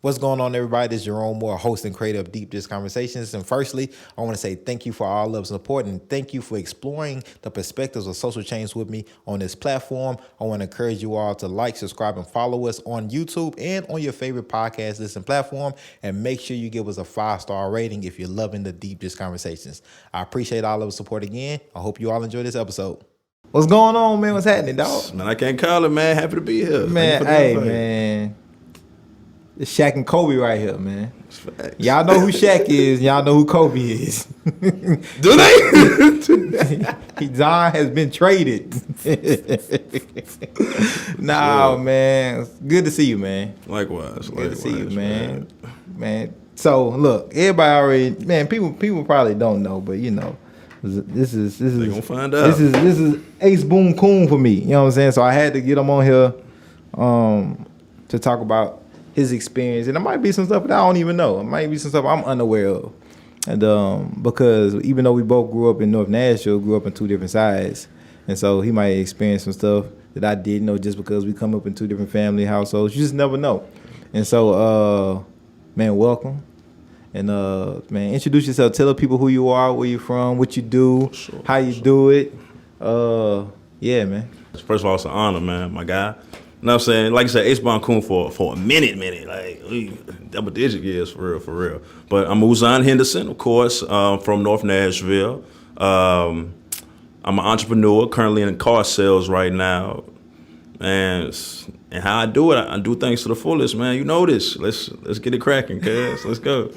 What's going on, everybody? This is Jerome Moore, host and creator of Deep Dish Conversations. And firstly, I want to say thank you for all love and support, and thank you for exploring the perspectives of social change with me on this platform. I want to encourage you all to like, subscribe, and follow us on YouTube and on your favorite podcast listen platform. And make sure you give us a 5-star rating if you're loving the Deep Dish Conversations. I appreciate all of the support again. I hope you all enjoy this episode. What's going on, man? What's happening, dog? Man, I can't call it, man. Happy to be here. Man, hey, man. It's Shaq and Kobe right here, man. Y'all know who Shaq is. Y'all know who Kobe is. Do they? Zion has been traded. Nah, man. Good to see you, man. Likewise. Good to see you, man. Man. So look, everybody already, man. People probably don't know, but you know, this is they gonna find out. This is Ace Boom Coon for me. You know what I'm saying? So I had to get him on here, to talk about his experience, and there might be some stuff that I don't even know. It might be some stuff I'm unaware of, and because even though we both grew up in North Nashville, grew up in two different sides, and so he might experience some stuff that I didn't know just because we come up in two different family households. You just never know, and so man, welcome, and man, introduce yourself. Tell the people who you are, where you're from, what you do, how you do it. Yeah, man. First of all, it's an honor, man, my guy. You know what I'm saying? Like I said, Ace Bound Coon for a minute. Like, double digit years, for real. But I'm Mouzon Henderson, of course, from North Nashville. I'm an entrepreneur, currently in car sales right now. And how I do it, I do things to the fullest, man. You know this. Let's get it cracking, cuz. Let's go.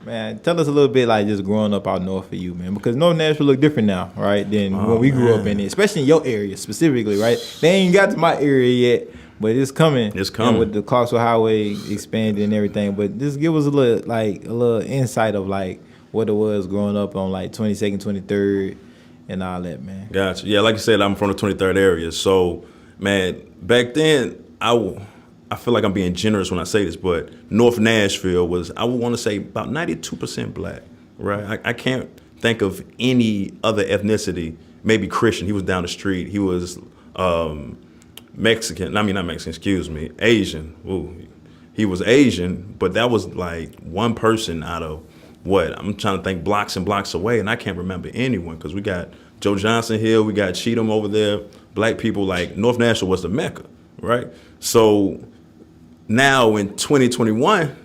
Man, tell us a little bit, like, just growing up out north for you, man, because North Nashville look different now, right, than when we grew up in it, especially in your area specifically, right? They ain't got to my area yet, but it's coming. It's coming. With the Clarksville Highway expanding and everything. But just give us a little insight of, like, what it was growing up on, like, 22nd, 23rd, and all that, man. Gotcha. Yeah, like you said, I'm from the 23rd area. So, man, back then, I feel like I'm being generous when I say this, but North Nashville was, I would want to say, about 92% black, right? I can't think of any other ethnicity, maybe Christian. He was down the street. He was Mexican. I mean, not Mexican, excuse me, Asian. Ooh, he was Asian, but that was like one person out of what? I'm trying to think blocks and blocks away, and I can't remember anyone because we got Joe Johnson Hill, we got Cheatham over there. Black people, like North Nashville was the Mecca, right? So now in 2021,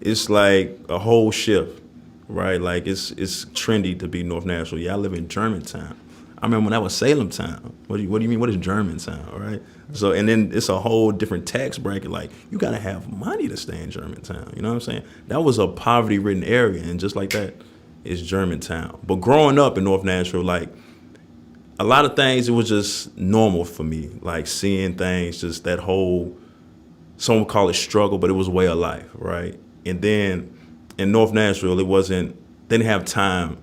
it's like a whole shift, right? Like it's trendy to be North Nashville. Yeah, I live in Germantown. I remember when that was Salem Town. What do you mean? What is Germantown, right? So, and then it's a whole different tax bracket. Like, you gotta have money to stay in Germantown. You know what I'm saying? That was a poverty-ridden area, and just like that, it's Germantown. But growing up in North Nashville, like, a lot of things, it was just normal for me. Like seeing things, just that whole, some would call it struggle, but it was a way of life, right? And then in North Nashville, it wasn't time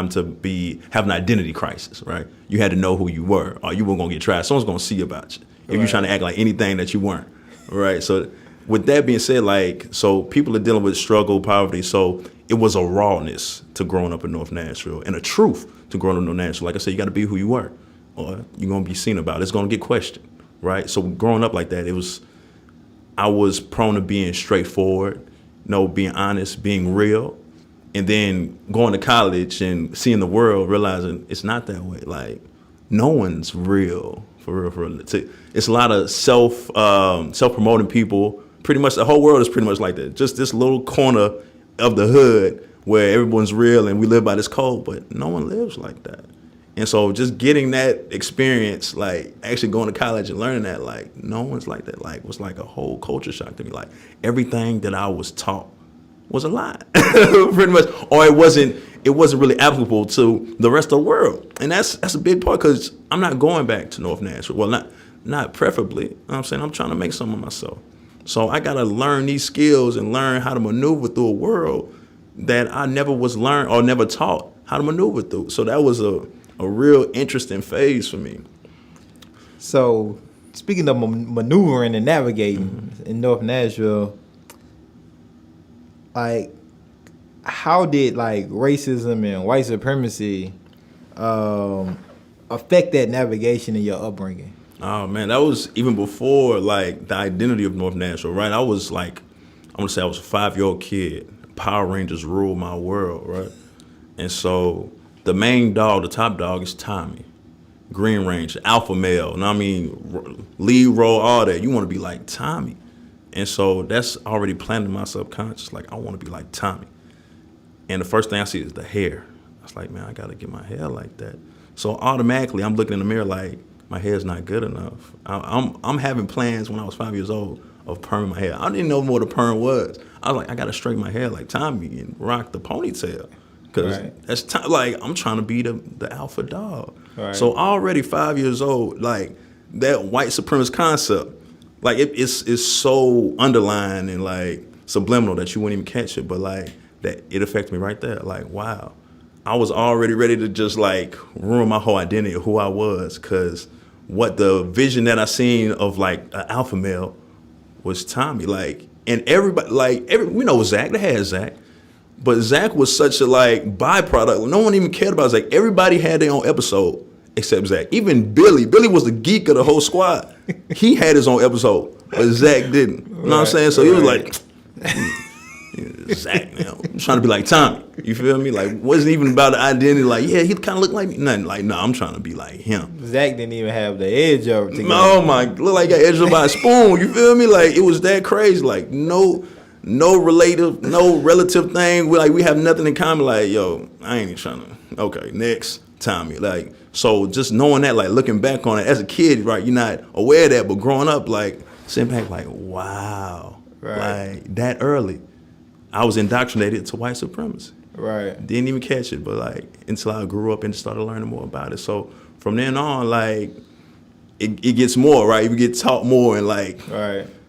to have an identity crisis, right? You had to know who you were, or you were gonna get tried. Someone's gonna see about you if you're trying to act like anything that you weren't, right? So with that being said, like, so people are dealing with struggle, poverty, so it was a rawness to growing up in North Nashville and a truth to growing up in North Nashville. Like I said, you gotta be who you were, or you're gonna be seen about. It's gonna get questioned, right? So growing up like that, I was prone to being straightforward, being honest, being real. And then going to college and seeing the world, realizing it's not that way. Like, no one's real, for real. It's a lot of self-promoting people. Pretty much the whole world is pretty much like that. Just this little corner of the hood where everyone's real and we live by this code, but no one lives like that. And so just getting that experience, like actually going to college and learning that, like, no one's like that, like, was like a whole culture shock to me. Like, everything that I was taught was a lie, pretty much, or it wasn't really applicable to the rest of the world. And that's a big part, because I'm not going back to North Nashville. Well, not preferably. You know what I'm saying? I'm trying to make something of myself. So I got to learn these skills and learn how to maneuver through a world that I never was learned or never taught how to maneuver through. So that was a real interesting phase for me. So speaking of maneuvering and navigating in North Nashville, like, how did, like, racism and white supremacy affect that navigation in your upbringing? Oh man, that was even before like the identity of North Nashville, right? I was like, I'm gonna say I was a 5-year-old kid. Power Rangers ruled my world, right? And so the main dog, the top dog, is Tommy, Green Ranger, alpha male. And I mean, lead role, all that. You want to be like Tommy, and so that's already planted in my subconscious. Like I want to be like Tommy. And the first thing I see is the hair. I was like, man, I gotta get my hair like that. So automatically, I'm looking in the mirror like my hair's not good enough. I'm having plans when I was 5 years old of perming my hair. I didn't know what a perm was. I was like, I gotta straighten my hair like Tommy and rock the ponytail, because that's like I'm trying to be the alpha dog. Right. So already 5 years old, like that white supremacist concept, like it's so underlined and like subliminal that you wouldn't even catch it, but like that it affected me right there. Like wow, I was already ready to just like ruin my whole identity of who I was, because what the vision that I seen of like an alpha male was Tommy. Like, and everybody, like we know Zach, they had Zach, but Zach was such a like byproduct. No one even cared about Zach. Everybody had their own episode except Zach. Even Billy was the geek of the whole squad. He had his own episode, but Zach didn't. You know what I'm saying? So he was like, Zach, now I'm trying to be like Tommy. You feel me? Like, wasn't even about the identity. Like, yeah, he kind of looked like me. Nothing. Like, no, I'm trying to be like him. Zach didn't even have the edge of it. Oh my, look like I got edged up by a spoon. You feel me? Like, it was that crazy. Like, no relative thing. We have nothing in common. Like, yo, I ain't even trying to. Okay, next, Tommy. Like, so just knowing that, like looking back on it as a kid, right? You're not aware of that, but growing up, like sitting back, like, wow, like that early. I was indoctrinated to white supremacy. Right. Didn't even catch it, but like until I grew up and started learning more about it. So from then on, like it gets more, right? You get taught more and like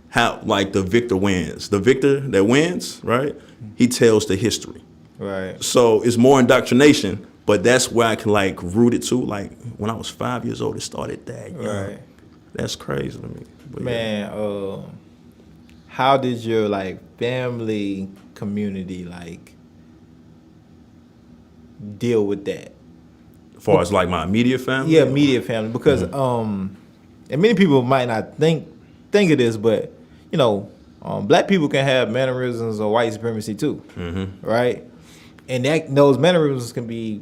how like the victor wins. The victor that wins, right? He tells the history. Right. So it's more indoctrination, but that's where I can like root it to. Like when I was 5 years old, it started that young. Right. That's crazy to me. But man, how did your like family community like deal with that? As far as like my immediate family? Yeah, immediate family. Because and many people might not think of this, but you know, black people can have mannerisms of white supremacy too. Right? And those mannerisms can be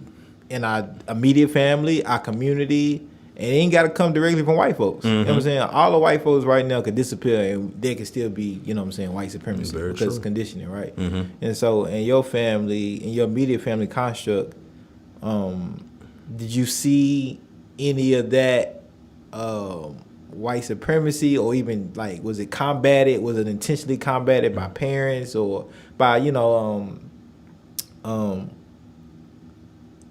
in our immediate family, our community. And it ain't got to come directly from white folks. You know what I'm saying? All the white folks right now could disappear and they could still be, you know what I'm saying, white supremacy because it's conditioning, right? And so in your family, in your immediate family construct, did you see any of that white supremacy, or even like, was it combated? Was it intentionally combated by parents or by, you know,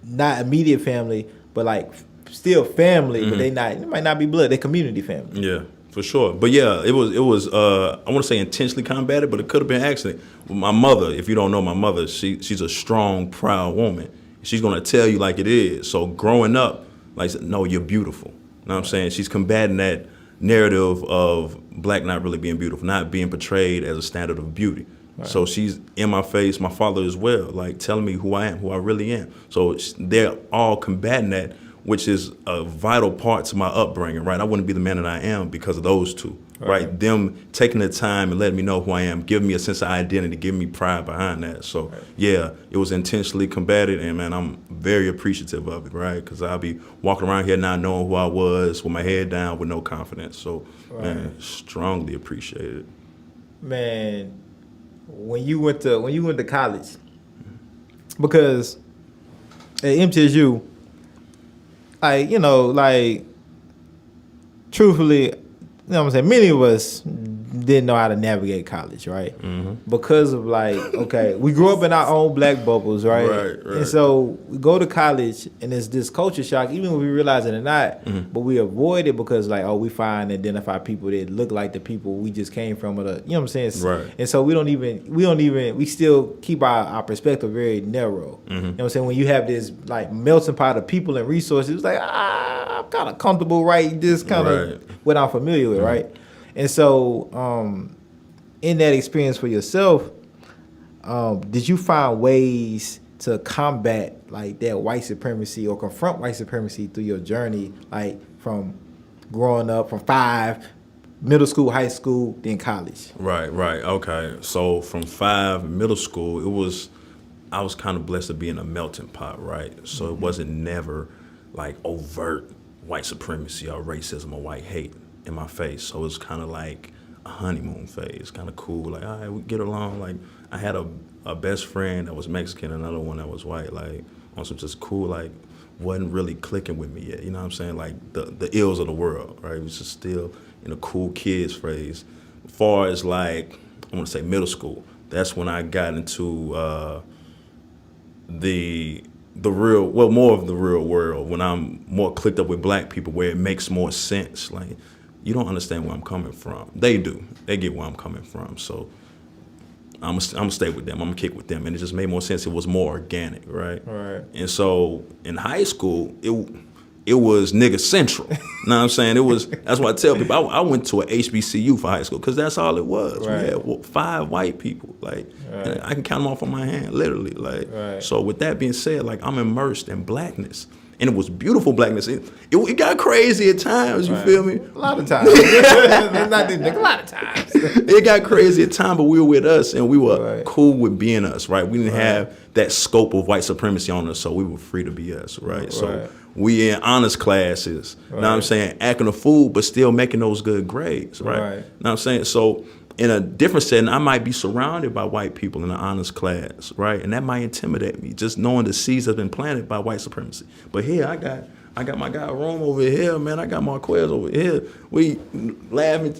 not immediate family, but like still family, but they might not be blood. They community family. Yeah, for sure. But yeah, it was. I want to say intentionally combated, but it could have been accident. My mother, if you don't know my mother, she's a strong, proud woman. She's gonna tell you like it is. So growing up, like, no, you're beautiful. You know what I'm saying? She's combating that narrative of black not really being beautiful, not being portrayed as a standard of beauty. Right. So she's in my face, my father as well, like telling me who I am, who I really am. So they're all combating that, which is a vital part to my upbringing, right? I wouldn't be the man that I am because of those two, right? Them taking the time and letting me know who I am, giving me a sense of identity, giving me pride behind that. So, yeah, it was intentionally combated, and, man, I'm very appreciative of it, right? Because I'll be walking around here not knowing who I was with my head down with no confidence. So, man, strongly appreciate it. Man, when you went to college, because at MTSU, like, you know, like, truthfully, you know what I'm saying, many of us didn't know how to navigate college, right? Because of, like, okay, we grew up in our own black bubbles, right? And so we go to college, and it's this culture shock, even when we realize it or not, but we avoid it because, like, oh, we find and identify people that look like the people we just came from, or the, you know what I'm saying? And so we still keep our perspective very narrow. You know what I'm saying? When you have this, like, melting pot of people and resources, it's like, I'm kind of comfortable writing this kind of what I'm familiar with, right? And so, in that experience for yourself, did you find ways to combat like that white supremacy or confront white supremacy through your journey, like from growing up from 5, middle school, high school, then college. Right. Okay. So from 5 middle school, I was kind of blessed to be in a melting pot, right? So it wasn't never like overt white supremacy or racism or white hate in my face. So it was kind of like a honeymoon phase, kind of cool. Like, all right, we get along. Like, I had a best friend that was Mexican, another one that was white. Like, on some just cool, like, wasn't really clicking with me yet. You know what I'm saying? Like, the ills of the world, right? It was just still in a cool kids phase. As far as, like, I want to say middle school, that's when I got into the real, well, more of the real world, when I'm more clicked up with black people, where it makes more sense. Like, you don't understand where I'm coming from. They do. They get where I'm coming from. So I'm gonna stay with them. I'm gonna kick with them. And it just made more sense. It was more organic, right? Right. And so in high school, it was nigga central. You know what I'm saying? That's why I tell people, I went to an HBCU for high school, because that's all it was. Right. We had 5 white people. Like, right. And I can count them off on my hand, literally. Like, right. So with that being said, like, I'm immersed in blackness. And it was beautiful blackness. It got crazy at times, you feel me? A lot of times. A lot of times. It got crazy at times, but we were with us, and we were cool with being us, right? We didn't have that scope of white supremacy on us, so we were free to be us, right? So we in honors classes, you know what I'm saying, acting a fool, but still making those good grades, right? You know what I'm saying? So in a different setting, I might be surrounded by white people in an honors class, right? And that might intimidate me, just knowing the seeds have been planted by white supremacy. But here, I got my guy Rome over here, man. I got Marquez over here. We laughing,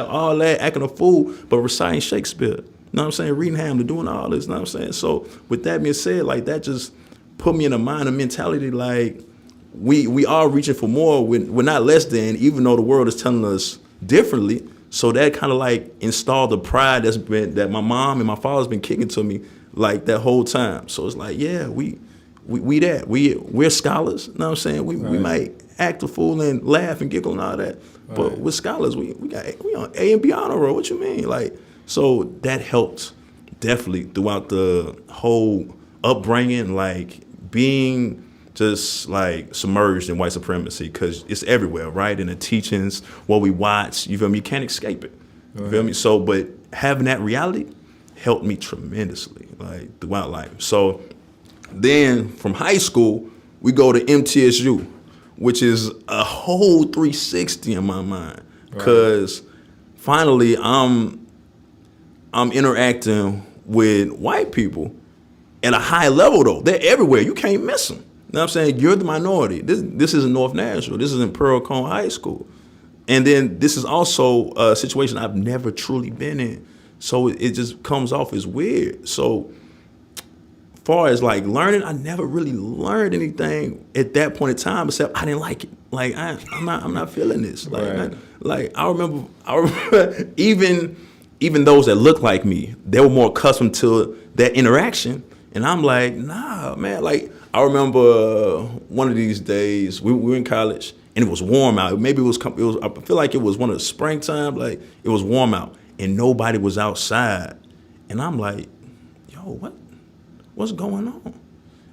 all that, acting a fool, but reciting Shakespeare. You know what I'm saying? Reading Hamlet, doing all this, you know what I'm saying? So with that being said, like, that just put me in a mind of mentality, like, we are reaching for more. We're not less than, even though the world is telling us differently. So that kind of like installed the pride that my mom and my father's been kicking to me like that whole time. So it's like, yeah, we're scholars. You know what I'm saying? We might act a fool and laugh and giggle and all that, but we're scholars. We on A and B honor roll. What you mean? Like, so that helped definitely throughout the whole upbringing, like being just like submerged in white supremacy, because it's everywhere, right? In the teachings, what we watch, you feel me? You can't escape it. You feel me? So, but having that reality helped me tremendously, like throughout life. So then from high school, we go to MTSU, which is a whole 360 in my mind, because finally I'm interacting with white people at a high level, though. They're everywhere. You can't miss them. You know what I'm saying? You're the minority. This isn't North Nashville. This isn't Pearl Cone High School. And then this is also a situation I've never truly been in. So it just comes off as weird. So far as like learning, I never really learned anything at that point in time, except I didn't like it. Like, I'm not feeling this. Like, I remember even those that look like me, they were more accustomed to that interaction. And I'm like, nah, man. Like, I remember one of these days, we were in college, and it was warm out. Maybe it was, I feel like it was one of the springtime, like, it was warm out, and nobody was outside. And I'm like, yo, what's going on?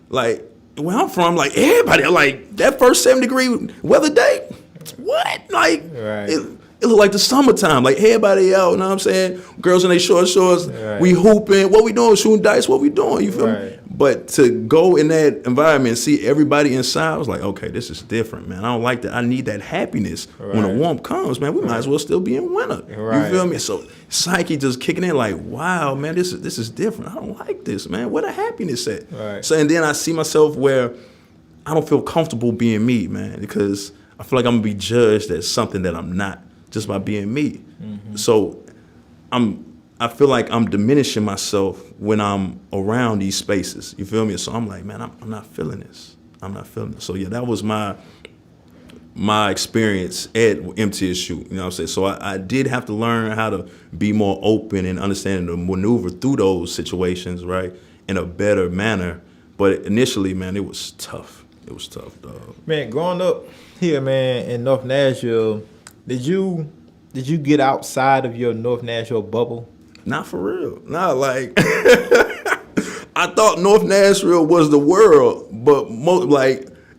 Like, where I'm from, like, everybody, like, that first 70-degree weather day, what? Like, it looked like the summertime, like everybody out, you know what I'm saying? Girls in their short shorts, we hooping, what we doing? Shooting dice, what we doing? You feel me? But to go in that environment and see everybody inside, I was like, okay, this is different, man. I don't like that. I need that happiness when the warmth comes, man. We might as well still be in winter. You feel me? So psyche just kicking in like, wow, man, this is different. I don't like this, man. Where the happiness at? So, and then I see myself where I don't feel comfortable being me, man, because I feel like I'm gonna be judged as something that I'm not, just by being me. So I feel like I'm diminishing myself when I'm around these spaces. You feel me? So I'm like, man, I'm not feeling this. I'm not feeling it. So yeah, that was my experience at MTSU. You know what I'm saying? So I did have to learn how to be more open and understanding to maneuver through those situations, right, in a better manner. But initially, man, it was tough. It was tough, dog. Man, growing up here, man, in North Nashville, did you get outside of your North Nashville bubble? Not for real. Not like I thought North Nashville was the world, but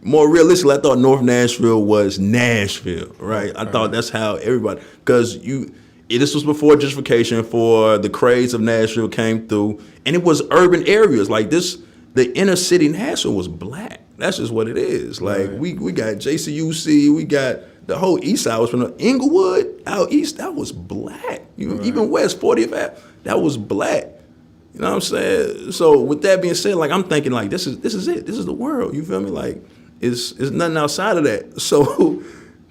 more realistically, I thought North Nashville was Nashville, right? I thought that's how everybody, because this was before gentrification, for the craze of Nashville came through, and it was urban areas like this. The inner city Nashville was black. That's just what it is. Like we got JCUC, we got the whole East Side was from the Inglewood out east. That was black. Even West 40th Ave, that was black. You know what I'm saying? So with that being said, like I'm thinking like this is it. This is the world. You feel me? Like it's nothing outside of that. So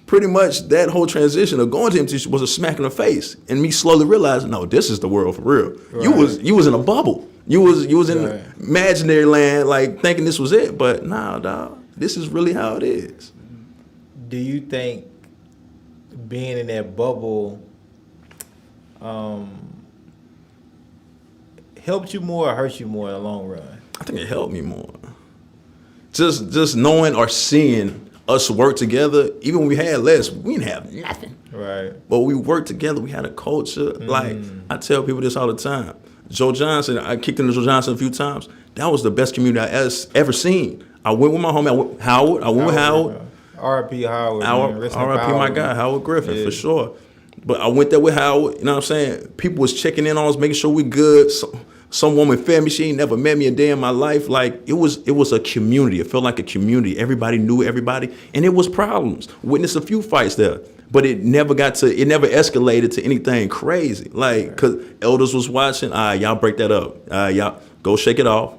pretty much that whole transition of going to MTC was a smack in the face, and me slowly realizing, no, this is the world for real. Right. You was in a bubble. You was in imaginary land, like thinking this was it. But nah, dog, this is really how it is. Do you think being in that bubble helped you more or hurt you more in the long run? I think it helped me more. Just knowing or seeing us work together, even when we had less, we didn't have nothing. Right. But we worked together. We had a culture. Like I tell people this all the time. Joe Johnson, I kicked into Joe Johnson a few times. That was the best community I ever seen. I went with my homie. I went with Howard. R.I.P. Howard. R.I.P. my guy, Howard Griffin, for sure. But I went there with Howard. You know what I'm saying? People was checking in on us, making sure we good. Some woman fed me. She ain't never met me a day in my life. Like it was a community. It felt like a community. Everybody knew everybody, and it was problems. Witnessed a few fights there, but it never escalated to anything crazy. Like because elders was watching. Y'all break that up. Y'all go shake it off.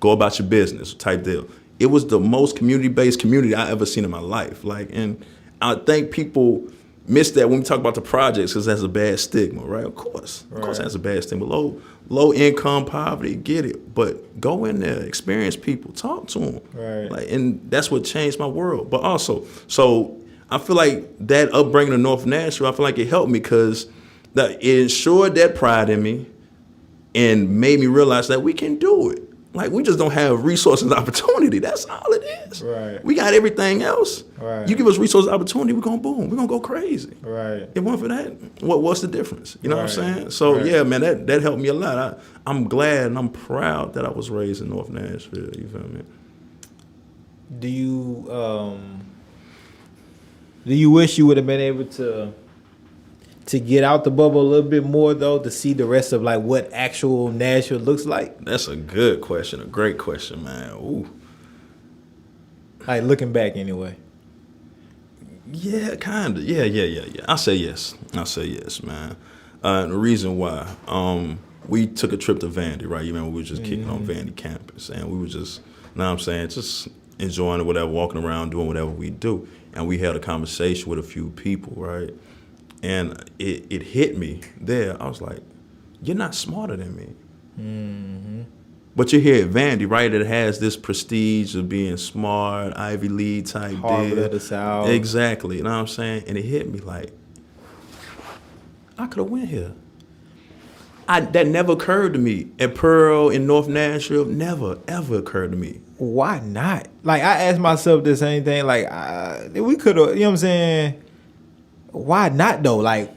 Go about your business type deal. It was the most community-based community I ever seen in my life. Like, and I think people miss that when we talk about the projects because that's a bad stigma, right? Of course that's a bad stigma. Low income, poverty, get it. But go in there, experience people, talk to them. Right. Like, and that's what changed my world. But also, so I feel like that upbringing in North Nashville, I feel like it helped me because it ensured that pride in me and made me realize that we can do it. Like, we just don't have resources and opportunity. That's all it is. Right. We got everything else. Right. You give us resources and opportunity, we're going to boom. We're going to go crazy. Right. If it weren't for that, what's the difference? You know what I'm saying? So, yeah, man, that helped me a lot. I'm glad and I'm proud that I was raised in North Nashville. You feel me? Do you wish you would have been able to get out the bubble a little bit more, though, to see the rest of, like, what actual Nashville looks like? That's a good question, a great question, man. Ooh. Like, looking back, anyway. Yeah, kind of. Yeah. I say yes, man. And the reason why, we took a trip to Vandy, right? You remember we were just kicking on Vandy campus, and we were just, you know what I'm saying, just enjoying it, whatever, walking around, doing whatever we do. And we had a conversation with a few people, right? And it hit me there. I was like, you're not smarter than me. Mm-hmm. But you're here at Vandy, right? It has this prestige of being smart, Ivy League type Harvard deal. of the South. Exactly. You know what I'm saying? And it hit me like, I could have went here. That never occurred to me. At Pearl, in North Nashville, never, ever occurred to me. Why not? Like, I asked myself the same thing. Like, we could have, you know what I'm saying? Why not though? Like,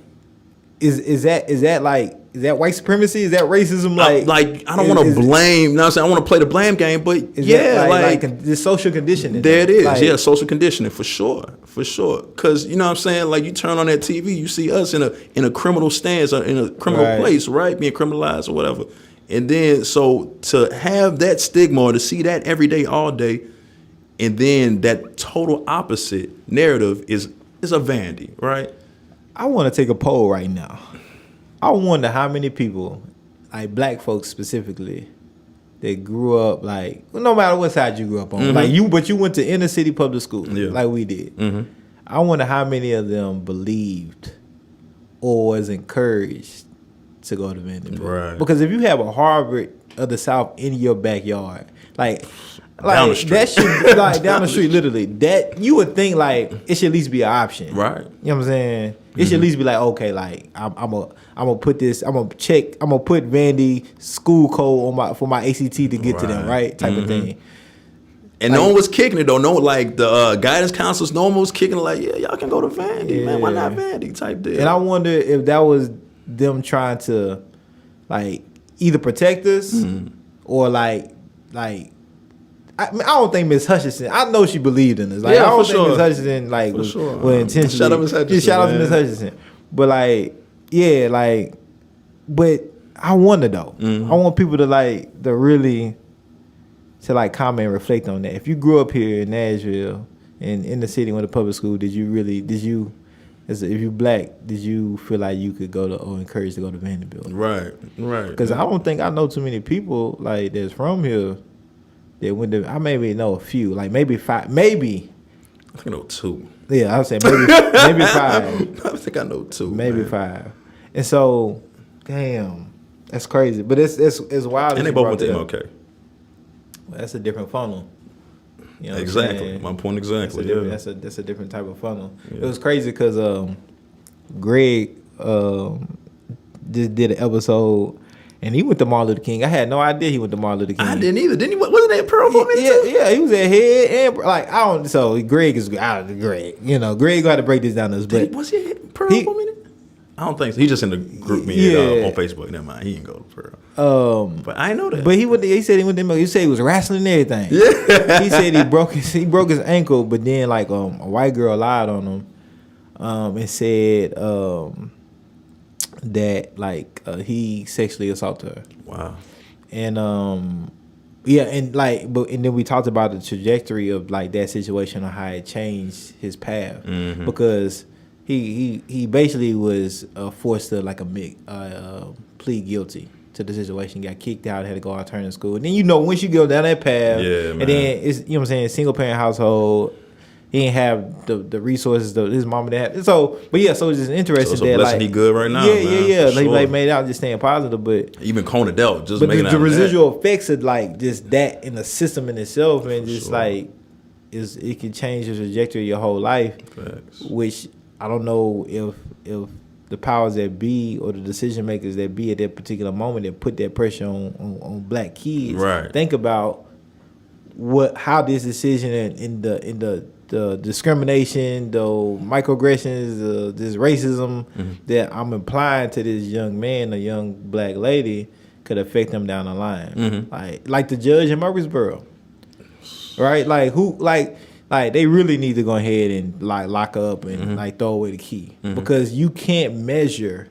is that white supremacy? Is that racism? Like, I don't want to blame. You know what I'm saying? I want to play the blame game, but yeah, like the social conditioning. There it is. Like, social conditioning for sure. Because you know what I'm saying? Like, you turn on that TV, you see us in a criminal stance or in a criminal place, right? Being criminalized or whatever. And then so to have that stigma or to see that every day, all day, and then that total opposite narrative is a Vandy, right? I want to take a poll right now. I wonder how many people, like black folks specifically, that grew up like, well, no matter what side you grew up on, like but you went to inner city public school, like we did. Mm-hmm. I wonder how many of them believed or was encouraged to go to Vanderbilt. Right. Because if you have a Harvard of the South in your backyard, like down the street. That should like down the street, literally. That you would think like it should at least be an option, right? You know what I'm saying? It should at least be like, okay, like I'm gonna put this, I'm gonna put Vandy school code for my ACT to get to them, right? Type of thing. And no one was kicking it though. No, like the guidance counselors, no one was kicking it. Like, yeah, y'all can go to Vandy, man. Why not Vandy? Type deal. And I wonder if that was them trying to like either protect us or like. I don't think Miss Hutchinson. I know she believed in us. Like Yeah, I don't for think sure. Miss Hutchinson like was intentionally. Shout out Miss Hutchinson. Yeah, shout out to man. Miss Hutchinson. But like, yeah, like, but I wonder though. I want people to really to like comment and reflect on that. If you grew up here in Nashville and in the city, went to public school, if you black, did you feel like you could go to or encouraged to go to Vanderbilt? Right. Because I don't think I know too many people like that's from here that went to. I maybe know a few, like maybe 5, maybe. I think I know 2. Yeah, I would say maybe 5. I think I know 2. Maybe man. 5. And so, damn, that's crazy. But it's wild. And they both went to MLK. That's a different funnel. You know what I'm Exactly. saying? My point exactly. That's a different type of funnel. Yeah. It was crazy because Greg just did an episode and he went to Martin Luther King. I had no idea he went to Martin Luther King. I didn't either. Didn't he? Wasn't that Pearl for me too? Yeah, he was at head and like I don't. So Greg is out of the Greg. You know, Greg got to break this down to us. But Was he at Pearl for a minute? I don't think so. He just in the group meeting on Facebook. Never mind. He didn't go to Pearl. But I know that. But he said he went to. He said he was wrestling and everything. Yeah. He said he broke his ankle, but then like a white girl lied on him, and said that like he sexually assaulted her. Wow. And and then we talked about the trajectory of like that situation and how it changed his path because he basically was forced to like plead guilty to the situation, got kicked out, had to go alternative school. And then once you go down that path, and then it's what I'm saying, single parent household. He didn't have the resources that his mom didn't have. So it's just interesting so that like he good right now. Yeah. Sure. Like made out just staying positive, but even Coned out, just but making the out residual effects of like just that in the system in itself, and just Sure. like it can change the trajectory of your whole life. Facts. Which I don't know if the powers that be or the decision makers that be at that particular moment that put that pressure on black kids. Right. Think about how this decision in the discrimination, the microaggressions, this racism that I'm implying to this young man, a young black lady, could affect them down the line. Like the judge in Murfreesboro, right? Like they really need to go ahead and like lock her up and like throw away the key because you can't measure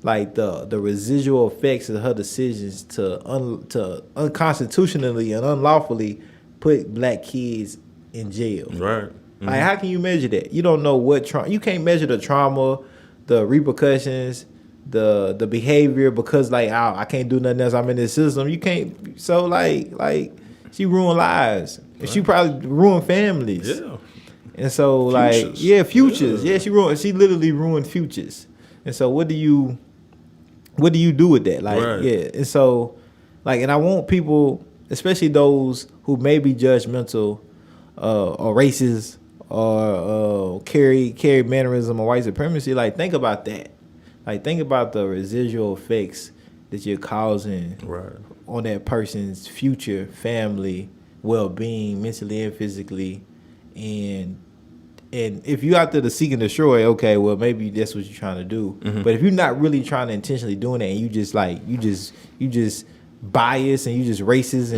like the residual effects of her decisions to unconstitutionally and unlawfully put black kids in jail. Right. Like how can you measure that? You don't know what trauma. You can't measure the trauma, the repercussions, the behavior because like I can't do nothing else. I'm in this system. You can't. So like she ruined lives. Right. She probably ruined families. Yeah. And so futures. Yeah, she literally ruined futures. And so what do you do with that? Like right. yeah. And so like and I want people, especially those who may be judgmental or racist or carry mannerism or white supremacy, like think about that. Like think about the residual effects that you're causing on that person's future, family, well-being, mentally and physically. And if you're out there to seek and destroy, okay, well maybe that's what you're trying to do. But if you're not really trying to intentionally doing that and you just biased and you just racist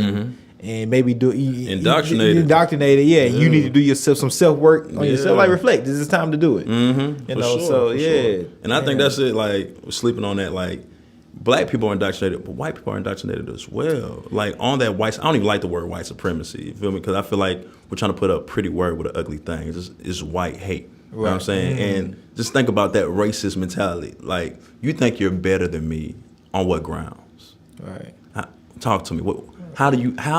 and maybe indoctrinated, yeah. You need to do some self work on yourself. Like reflect. This is time to do it. Sure. And I think that's it. Like sleeping on that. Like black people are indoctrinated, but white people are indoctrinated as well. Like on that white. I don't even like the word white supremacy. You feel me? Because I feel like we're trying to put a pretty word with an ugly thing. It's white hate. You know what I'm saying? And just think about that racist mentality. Like you think you're better than me on what grounds? Right. Talk to me. How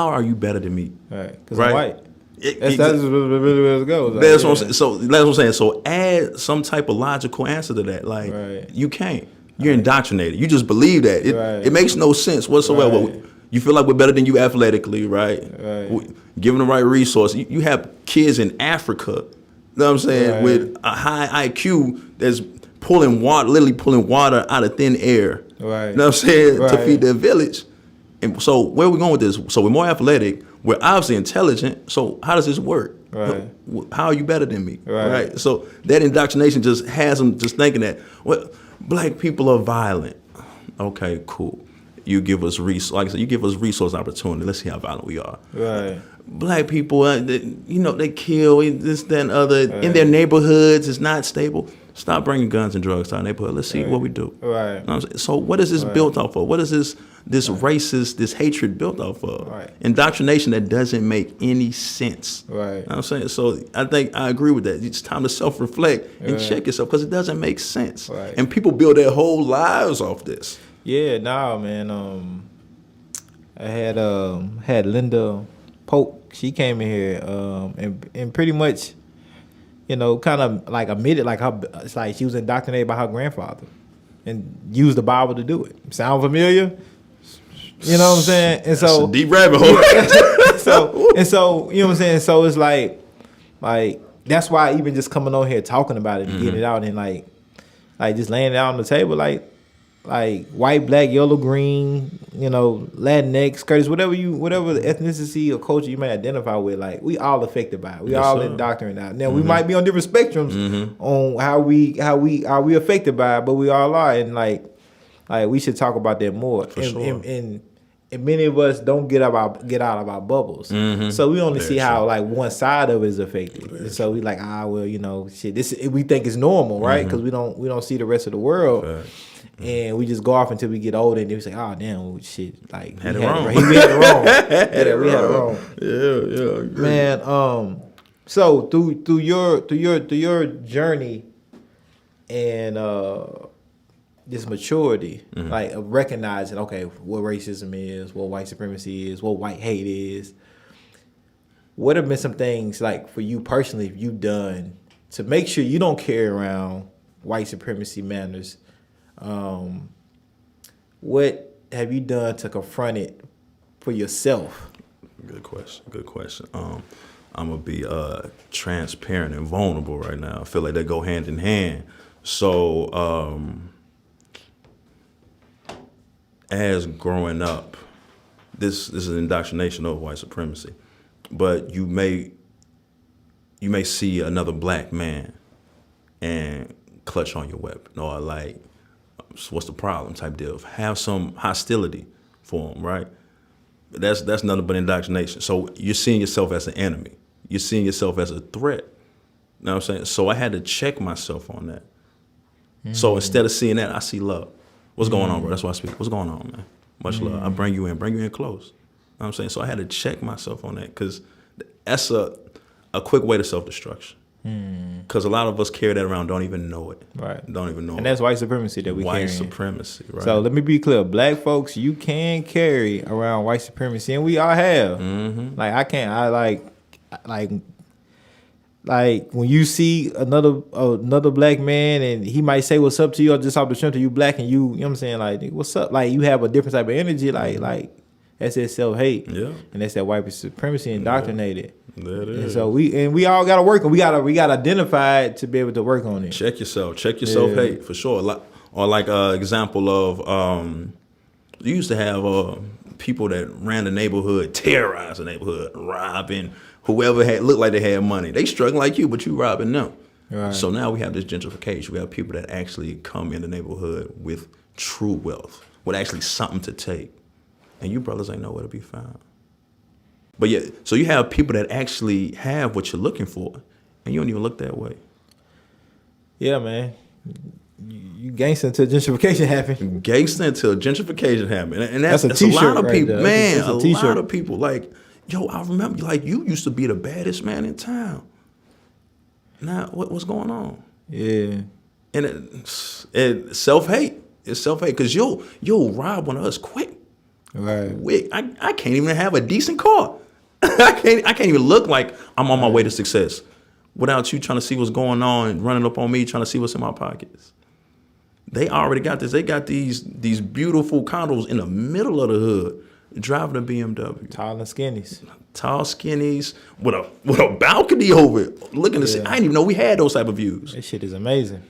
are you better than me? Right. Because I'm white. That's really where it goes. Like, that's what I'm saying. So that's what I'm saying. So add some type of logical answer to that. Like you can't. You're indoctrinated. You just believe that. It makes no sense whatsoever. Right. You feel like we're better than you athletically, right? Given the right resource. You have kids in Africa, you know what I'm saying, with a high IQ that's literally pulling water out of thin air. Right. You know what I'm saying? To feed their village. And so where are we going with this? So we're more athletic. We're obviously intelligent. So how does this work? Right. How are you better than me? Right. So that indoctrination just has them just thinking that, well, black people are violent. Okay, cool. You give us like I said, you give us resource opportunity. Let's see how violent we are. Right. black people, they kill this, that, and other in their neighborhoods. It's not stable. Stop bringing guns and drugs to our neighborhood. Let's see what we do. Right. You know what I'm saying? So what is this built off of? What is this racist, this hatred built off of? Right. Indoctrination that doesn't make any sense. Right. You know what I'm saying? So I think I agree with that. It's time to self-reflect and check yourself because it doesn't make sense. Right. And people build their whole lives off this. Yeah, nah, man. I had Linda Pope. She came in here and pretty much, kind of like admitted it's like she was indoctrinated by her grandfather and used the Bible to do it. Sound familiar? You know what I'm saying? And That's so a deep rabbit hole. so you know what I'm saying? So it's like that's why even just coming on here talking about it and getting it out and like just laying it out on the table like white, black, yellow, green, Latinx, Curtis, whatever the ethnicity or culture you may identify with, like we all affected by it. We all indoctrinated out. Now we might be on different spectrums on how we affected by it, but we all are, and like we should talk about that more. And many of us don't get out of our bubbles, so we only see how like one side of it is affected. And so we like shit. This we think is normal, right? Because we don't see the rest of the world. Right. And we just go off until we get older, and then we say, "Oh damn, shit! Like we had it wrong. We had it wrong. Yeah, man. So through your journey and this maturity, like of recognizing, okay, what racism is, what white supremacy is, what white hate is. What have been some things like for you personally you've done to make sure you don't carry around white supremacy manners? What have you done to confront it for yourself? Good question. I'm gonna be transparent and vulnerable right now. I feel like they go hand in hand. So as growing up, this is an indoctrination of white supremacy. But you may see another black man and clutch on your weapon, or like, what's the problem type deal. Have some hostility for them, right? That's nothing but indoctrination. So you're seeing yourself as an enemy. You're seeing yourself as a threat. You know what I'm saying? So I had to check myself on that. So instead of seeing that, I see love. What's going on, bro? That's why I speak. What's going on, man? Much love. I bring you in close. You know what I'm saying? So I had to check myself on that because that's a quick way to self-destruction. Because a lot of us carry that around, don't even know it. Right. Don't even know it. And that's white supremacy that we carry. White supremacy, right. So let me be clear. Black folks, you can carry around white supremacy, and we all have. Like, I can't, like when you see another black man and he might say what's up to you or just off the strength of you black and you know what I'm saying, like, what's up? Like, you have a different type of energy, like that's that self-hate. Yeah. And that's that white supremacy indoctrinated. That is. And so we all gotta work on. We gotta identify it to be able to work on it. Check yourself. Check your self-hate for sure. Or like example of you used to have people that ran the neighborhood, terrorized the neighborhood, robbing whoever looked like they had money. They struggling like you, but you robbing them. Right. So now we have this gentrification. We have people that actually come in the neighborhood with true wealth, with actually something to take. And you brothers ain't nowhere to be found. But yeah, so you have people that actually have what you're looking for, and you don't even look that way. Yeah, man. You gangster until gentrification happen. Gangster until gentrification happen. And that's a lot of people. Right, man, a lot of people. Like, yo, I remember, like, you used to be the baddest man in town. Now, what's going on? Yeah. And it's self-hate. It's self-hate, because you'll rob one of us quick. Right. I can't even have a decent car. I can't even look like I'm on my way to success without you trying to see what's going on, running up on me, trying to see what's in my pockets. They already got this. They got these beautiful condos in the middle of the hood, driving a BMW. Tall skinnies with a balcony over it. Looking to see. I didn't even know we had those type of views. That shit is amazing.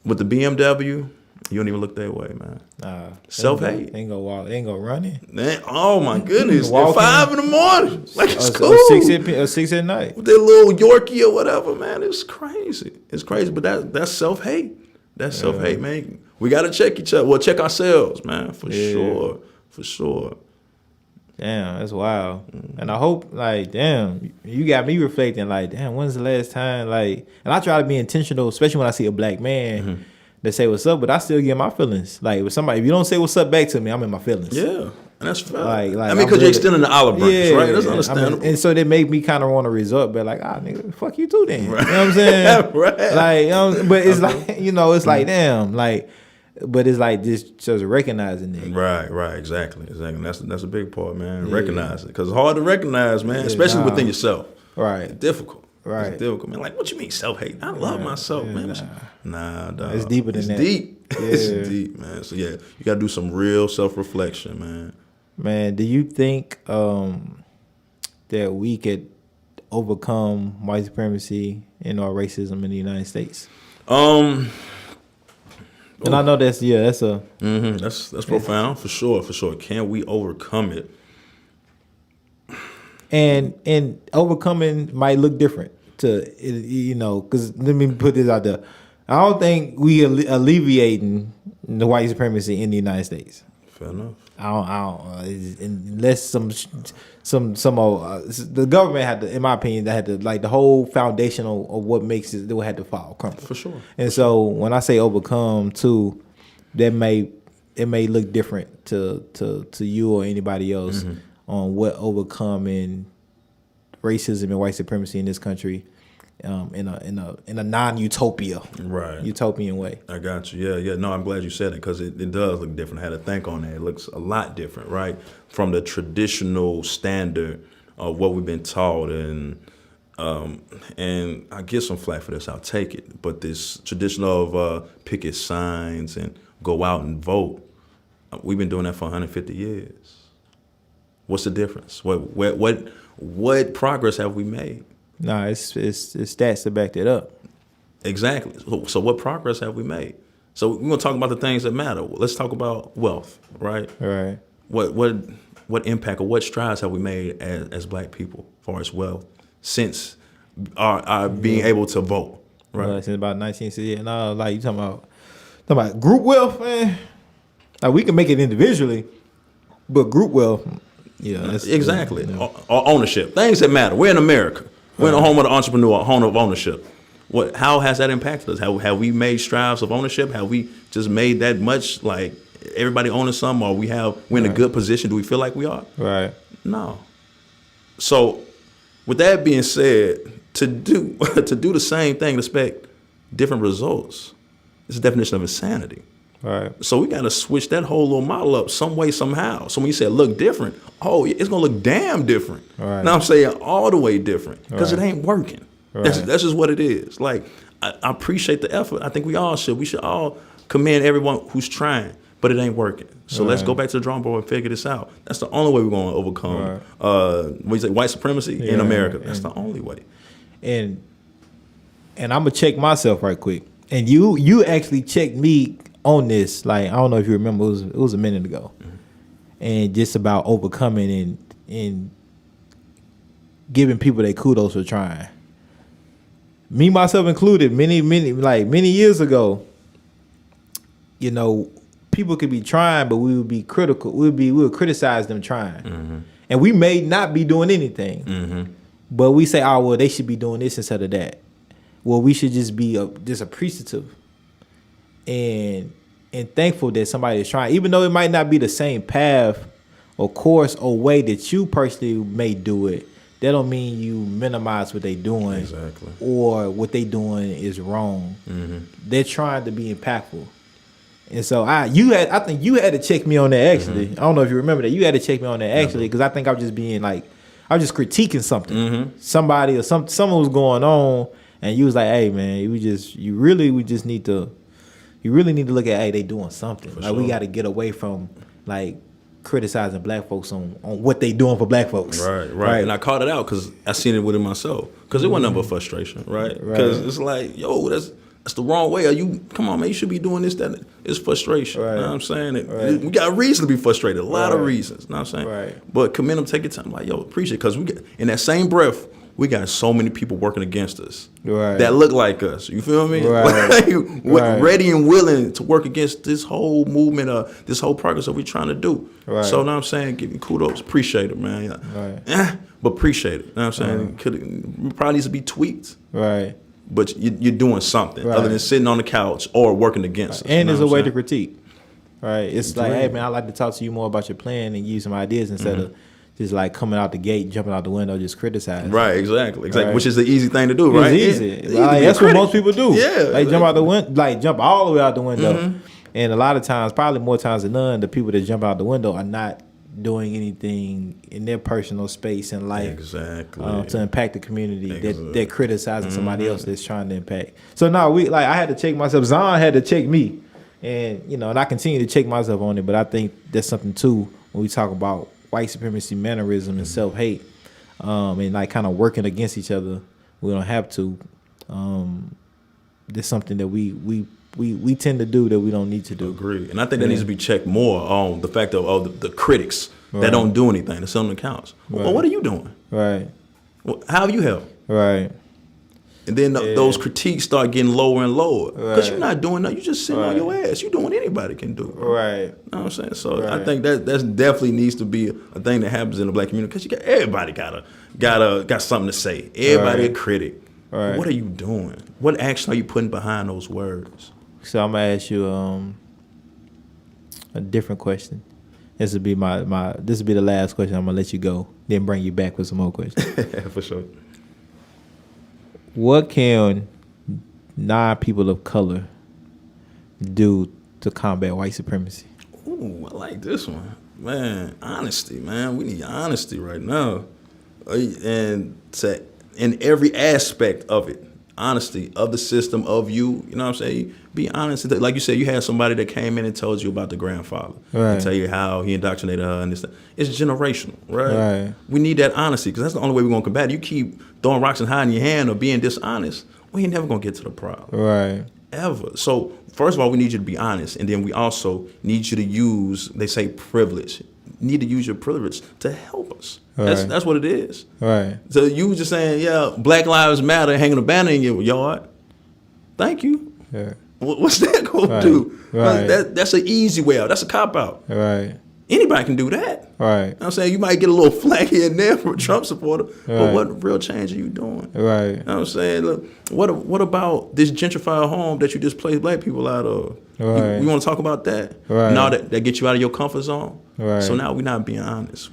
With the BMW, you don't even look that way, man. Nah. Self-hate. They ain't gonna walk. They ain't gonna run it. Man, oh my goodness. At 5 in the morning. Like, it's cool. Or 6 at night. With their little Yorkie or whatever, man. It's crazy. It's crazy. But that's self-hate. That's self-hate, man. We gotta check each other. Well, check ourselves, man. For sure. Damn, that's wild. And I hope, like, damn, you got me reflecting, like, damn, when's the last time, like, and I try to be intentional, especially when I see a black man that say what's up, but I still get my feelings. Like, with somebody, if you don't say what's up back to me, I'm in my feelings. Yeah, and that's fair. Like I mean, because you're extending the olive branch, right? That's understandable. I mean, and so they make me kind of want to resort, but like, nigga, fuck you too then. Right. You know what I'm saying? Right. Like, but it's like, it's like, damn, like, but it's like just recognizing it. Right, exactly. That's a big part, man. Recognize it, because it's hard to recognize, man, especially within yourself. Right, it's difficult. Right, it's difficult, man. Like, what you mean self-hate? I love myself, man. Nah, dog. It's deeper than that. It's deep. Yeah. It's deep, man. So yeah, you gotta do some real self-reflection, man. Man, do you think that we could overcome white supremacy and or racism in the United States? And I know that's a that's profound for sure. Can we overcome it? And overcoming might look different to because let me put this out there. I don't think we alleviating the white supremacy in the United States. Fair enough. I don't unless the government had to, in my opinion, they had to, like, the whole foundation of what makes it, they had to fall crumble. For sure. And so when I say overcome too, it may look different to you or anybody else on what overcoming racism and white supremacy in this country in a non-utopia, right, utopian way. I got you. Yeah. No, I'm glad you said it, because it does look different. I had to think on that. It looks a lot different, right, from the traditional standard of what we've been taught, and I get some flack for this. I'll take it. But this tradition of picket signs and go out and vote, we've been doing that for 150 years. What's the difference? What progress have we made? Nah, it's stats to back that up. Exactly. So what progress have we made? So we're gonna talk about the things that matter. Let's talk about wealth, right? Right. What impact or what strides have we made as Black people as far as wealth since our being able to vote? Right. Since about 1960. No, like, you talking about group wealth, man. Like, we can make it individually, but group wealth, that's exactly. Or ownership, things that matter. We're in America. We're in the home of the entrepreneur, home of ownership. How has that impacted us? Have we made strides of ownership? Have we just made that much, like, everybody owning something, or we're in a good position? Do we feel like we are? Right. No. So, with that being said, to do the same thing, expect different results, it's a definition of insanity. Right. So we got to switch that whole little model up some way, somehow. So when you say look different, it's going to look damn different. Right. Now I'm saying all the way different, because it ain't working. Right. That's just what it is. Like, I appreciate the effort. I think we all should. We should all commend everyone who's trying, but it ain't working. So let's go back to the drawing board and figure this out. That's the only way we're going to overcome what you say, white supremacy in America. That's the only way. And I'm going to check myself right quick. And you actually checked me on this, like, I don't know if you remember, it was a minute ago, and just about overcoming and giving people their kudos for trying. Me, myself included, many years ago, people could be trying, but we would be critical. We would criticize them trying, and we may not be doing anything, but we say, oh, well, they should be doing this instead of that. Well, we should just be just appreciative and thankful that somebody is trying, even though it might not be the same path or course or way that you personally may do it. That don't mean you minimize what they doing, exactly, or what they doing is wrong. They're trying to be impactful, and so I think you had to check me on that actually. I don't know if you remember that. You had to check me on that actually, because I think I was just being like, I was just critiquing something, somebody or someone was going on. And you was like, hey, man, you really need to look at, hey, they doing something. For sure. We got to get away from, like, criticizing Black folks on what they doing for Black folks. Right. And I called it out because I seen it within myself. Because it wasn't nothing but frustration, right? Because it's like, yo, that's the wrong way. Come on, man, you should be doing this, that. It's frustration. Right. You know what I'm saying? We got a reason to be frustrated, a lot of reasons. You know what I'm saying? Right. But commend them, take your time. Like, yo, appreciate it. Because in that same breath, we got so many people working against us Right. that look like us. You feel me? Right. Right. Ready and willing to work against this whole movement, this whole progress that we're trying to do. Right. So now I'm saying, give you kudos, appreciate it, man. Right. But appreciate it. You know what I'm saying? Probably needs to be tweaked. Right. But you're doing something Right. other than sitting on the couch or working against us. And you know there's a what way I'm to saying? critique. Right. It's like, hey man, I'd like to talk to you more about your plan and give you some ideas instead of just like coming out the gate, jumping out the window, just criticizing. Right, exactly. Right. Which is the easy thing to do, right? It's easy. It's Like, that's what most people do. Yeah. Like jump out the window, like jump all the way out the window. And a lot of times, probably more times than none, the people that jump out the window are not doing anything in their personal space in life Exactly. to impact the community. Exactly. They're criticizing somebody else that's trying to impact. So no, I had to check myself. Zon had to check me, and and I continue to check myself on it. But I think that's something too when we talk about white supremacy, mannerism, and self-hate, and like kind of working against each other. We don't have to. There's something that we tend to do that we don't need to do. Agree. And I think that needs to be checked more on the fact of the critics that don't do anything, that sit on the couch. Well, what are you doing? Right. Well, how have you helped? Right. And then those critiques start getting lower and lower. Because Right. you're not doing nothing. You're just sitting on your ass. You're doing what anybody can do. Bro. Right. You know what I'm saying? So I Right. think that definitely needs to be a thing that happens in the black community. Because everybody got something to say. Everybody Right. a critic. Right. What are you doing? What action are you putting behind those words? So I'm gonna ask you a different question. This will be this will be the last question. I'm gonna let you go, then bring you back with some more questions. For sure. What can non-people of color do to combat white supremacy? Ooh, I like this one. Man, honesty, man. We need honesty right now. And in every aspect of it. Honesty of the system, of you. You know what I'm saying? Be honest. Like you said, you had somebody that came in and told you about the grandfather. Right. And tell you how he indoctrinated her and this. It's generational, right? Right. We need that honesty because that's the only way we're going to combat it. You keep throwing rocks and hiding your hand or being dishonest, we ain't never going to get to the problem. Right. Ever. So, first of all, we need you to be honest. And then we also need you to use, they say, privilege. You need to use your privilege to help us. Right. That's what it is. Right. So you just saying, yeah, Black Lives Matter, hanging a banner in your yard. Thank you. Yeah. What's that going Right. to do? Right. That's an easy way out. That's a cop out. Right. Anybody can do that. Right. You know what I'm saying? You might get a little flack here and there from a Trump supporter, but Right. what real change are you doing? Right. You know what I'm saying? Look, what about this gentrified home that you just placed black people out of? Right. We want to talk about that? Right. Now that gets you out of your comfort zone? Right. So now we're not being honest.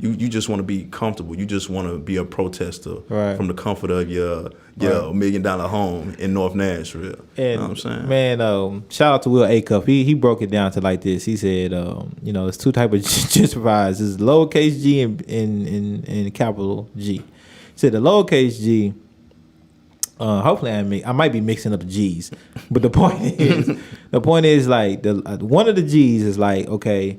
You just want to be comfortable. You just want to be a protester Right. from the comfort of your $1 million home in North Nashville. And you know what I'm saying? man, shout out to Will Acuff. He broke it down to like this. He said, there's two types of gentrifiers. There's lowercase g and capital G. He said the lowercase g. Hopefully I might be mixing up the G's, but the point is like one of the G's is like, okay,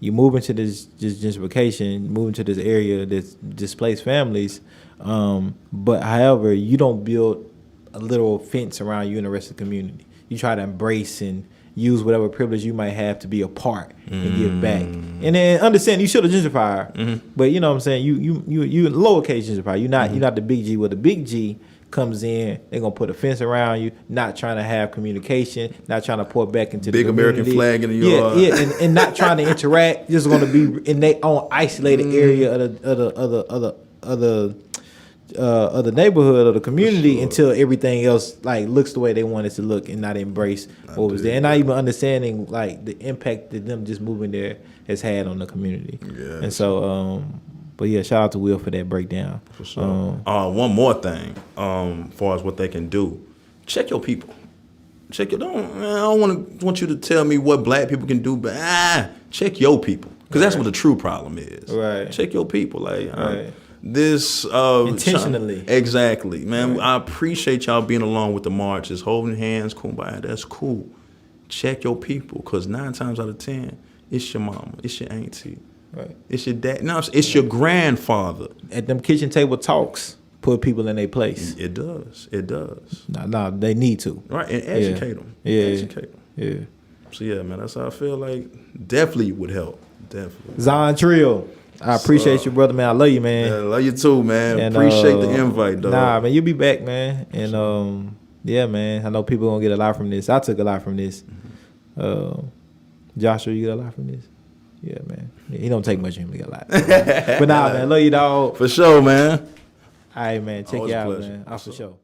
you move into this gentrification, move into this area that's displaced families, but however, you don't build a little fence around you and the rest of the community. You try to embrace and use whatever privilege you might have to be a part and give back. And then understand you should have gentrifier, but you know what I'm saying, you lowercase gentrifier. You're not the big G. Well, the big G comes in, they're gonna put a fence around you, not trying to have communication, not trying to pour back into Big the community. American flag in the yard. Yeah, and not trying to interact. Just gonna be in their own isolated area of the neighborhood or the community until everything else like looks the way they want it to look and not embrace what was there, and not even understanding like the impact that them just moving there has had on the community. Yeah. And so, but yeah, shout out to Will for that breakdown. For sure. One more thing, as far as what they can do, check your people. I don't want you to tell me what black people can do, but check your people, because that's what the true problem is. Right. Check your people, like Right. this Intentionally. Exactly, man. Right. I appreciate y'all being along with the marches, holding hands, kumbaya. That's cool. Check your people, because 9 times out of 10, it's your mama, it's your auntie. Right. It's your dad. No, it's your grandfather. At them kitchen table talks, put people in their place. It does. It does. No, they need to. Right, and educate them. Yeah. Educate them. Yeah. So yeah, man, that's how I feel like definitely would help. Definitely. Zon Trill. I appreciate you, brother, man. I love you, man. Yeah, love you too, man. And, Appreciate the invite, dog. Nah, man, you be back, man. And yeah, man. I know people gonna get a lot from this. I took a lot from this. Joshua, you get a lot from this. Yeah, man. He don't take much of him to get a lot. But nah, man, love you, dog. For sure, man. All right, man. Check Always you a out, pleasure. man. For sure.